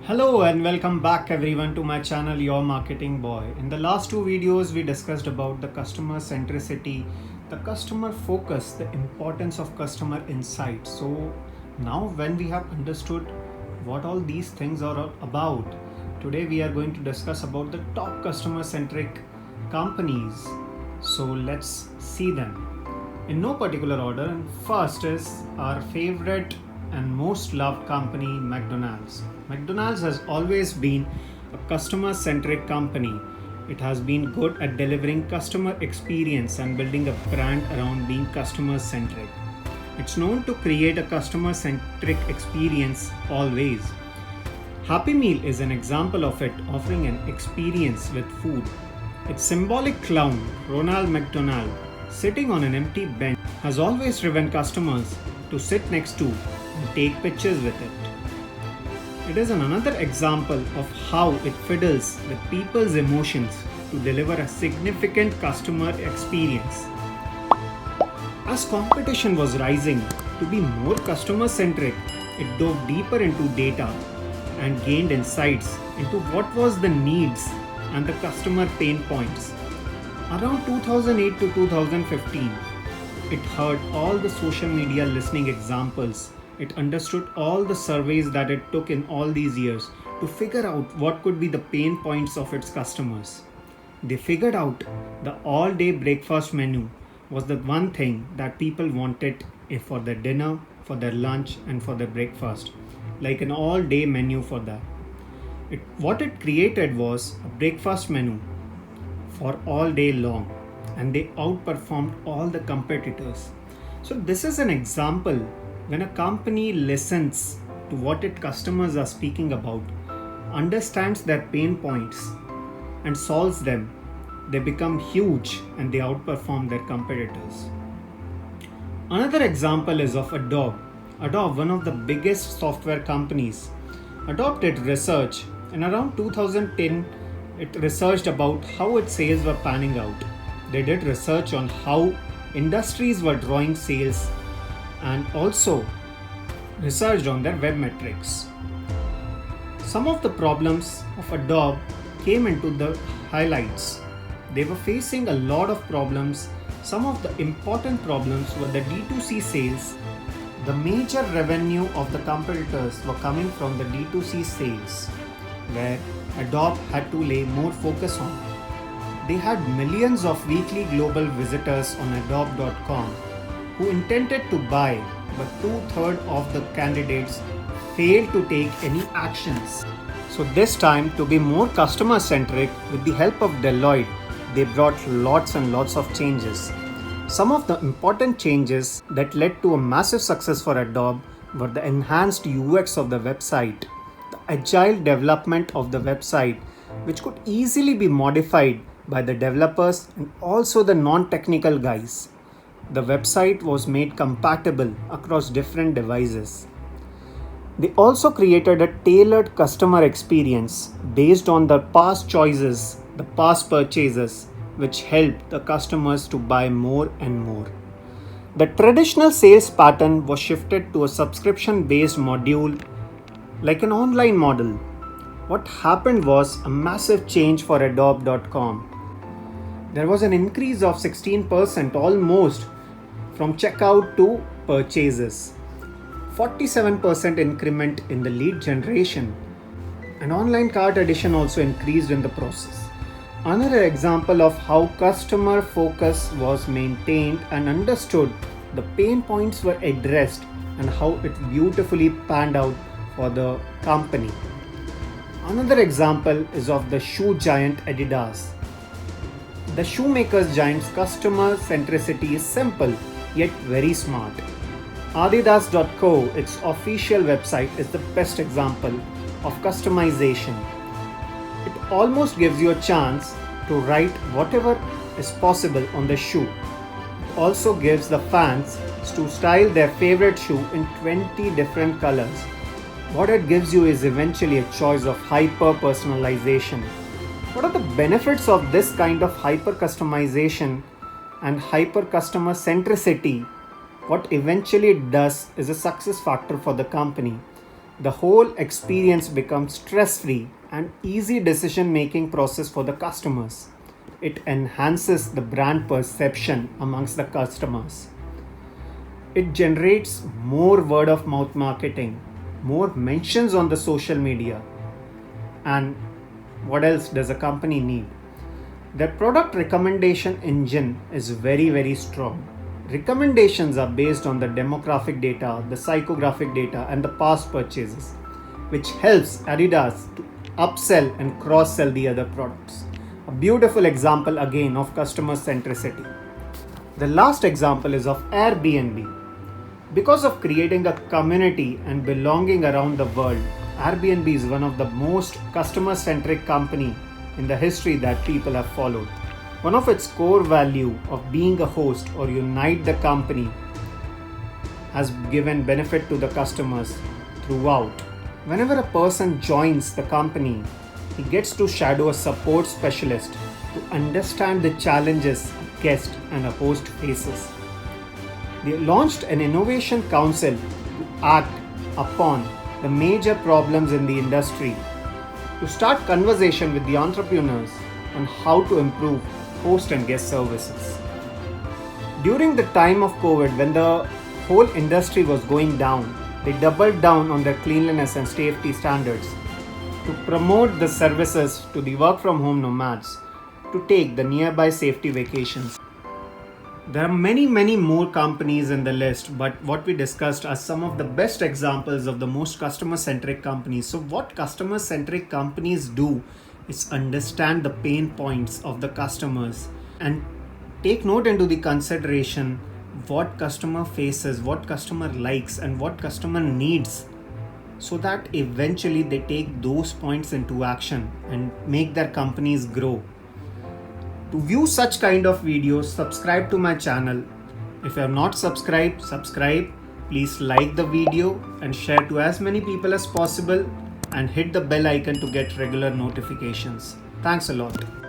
Hello and welcome back everyone to my channel Your Marketing Boy. In the last two videos we discussed about the customer centricity, the customer focus, the importance of customer insight. So now when we have understood what all these things are all about, today we are going to discuss about the top customer centric companies. So let's see them in no particular order. And first is our favorite and most loved company, McDonald's. McDonald's has always been a customer centric company. It has been good at delivering customer experience and building a brand around being customer centric. It's known to create a customer centric experience always. Happy Meal is an example of it, offering an experience with food. Its symbolic clown, Ronald McDonald, sitting on an empty bench, has always driven customers to sit next to and take pictures with it. It is another example of how it fiddles with people's emotions to deliver a significant customer experience. As competition was rising to be more customer centric, it dove deeper into data and gained insights into what was the needs and the customer pain points. Around 2008 to 2015, it heard all the social media listening examples. It understood all the surveys that it took in all these years to figure out what could be the pain points of its customers. They figured out the all-day breakfast menu was the one thing that people wanted for their dinner, for their lunch, and for their breakfast, like an all-day menu for that. What it created was a breakfast menu for all day long, and they outperformed all the competitors. So this is an example when a company listens to what its customers are speaking about, understands their pain points and solves them, they become huge and they outperform their competitors. Another example is of Adobe. Adobe, one of the biggest software companies, Adobe did research, and around 2010 it researched about how its sales were panning out. They did research on how industries were drawing sales and also researched on their web metrics. Some of the problems of Adobe came into the highlights. They were facing a lot of problems. Some of the important problems were the D2C sales. The major revenue of the competitors were coming from the D2C sales, where Adobe had to lay more focus on. They had millions of weekly global visitors on Adobe.com who intended to buy, but 2/3 of the candidates failed to take any actions. So this time, to be more customer centric, with the help of Deloitte, they brought lots and lots of changes. Some of the important changes that led to a massive success for Adobe were the enhanced UX of the website, the agile development of the website, which could easily be modified by the developers and also the non-technical guys. The website was made compatible across different devices. They also created a tailored customer experience based on their past choices, the past purchases, which helped the customers to buy more and more. The traditional sales pattern was shifted to a subscription-based module like an online model. What happened was a massive change for Adobe.com. There was an increase of 16% almost from checkout to purchases, 47% increment in the lead generation, and online cart addition also increased in the process. Another example of how customer focus was maintained and understood, the pain points were addressed, and how it beautifully panned out for the company. Another example is of the shoe giant Adidas. The shoemakers giant's customer centricity is simple yet very smart. Adidas.co, its official website, is the best example of customization. It almost gives you a chance to write whatever is possible on the shoe. It also gives the fans to style their favorite shoe in 20 different colors. What it gives you is eventually a choice of hyper personalization. What are the benefits of this kind of hyper customization and hyper customer centricity? What eventually it does is a success factor for the company. The whole experience becomes stress-free and easy decision-making process for the customers. It enhances the brand perception amongst the customers. It generates more word of mouth marketing, more mentions on the social media. And what else does a company need? The product recommendation engine is very strong. Recommendations are based on the demographic data, the psychographic data, and the past purchases, which helps Adidas to upsell and cross sell the other products. A beautiful example again of customer centricity. The last example is of Airbnb. Because of creating a community and belonging around the world, Airbnb is one of the most customer centric company in the history that people have followed. One of its core value of being a host or unite the company has given benefit to the customers throughout. Whenever a person joins the company, he gets to shadow a support specialist to understand the challenges a guest and a host faces. They launched an innovation council to act upon the major problems in the industry, to start conversation with the entrepreneurs on how to improve host and guest services. During the time of COVID, when the whole industry was going down, they doubled down on their cleanliness and safety standards to promote the services to the work from home nomads to take the nearby safety vacations. There are many more companies in the list, but what we discussed are some of the best examples of the most customer-centric companies. So what customer-centric companies do is understand the pain points of the customers and take note into the consideration what customer faces, what customer likes, and what customer needs, so that eventually they take those points into action and make their companies grow. To view such kind of videos, subscribe to my channel. If you have not subscribed, subscribe. Please like the video and share to as many people as possible and hit the bell icon to get regular notifications. Thanks a lot.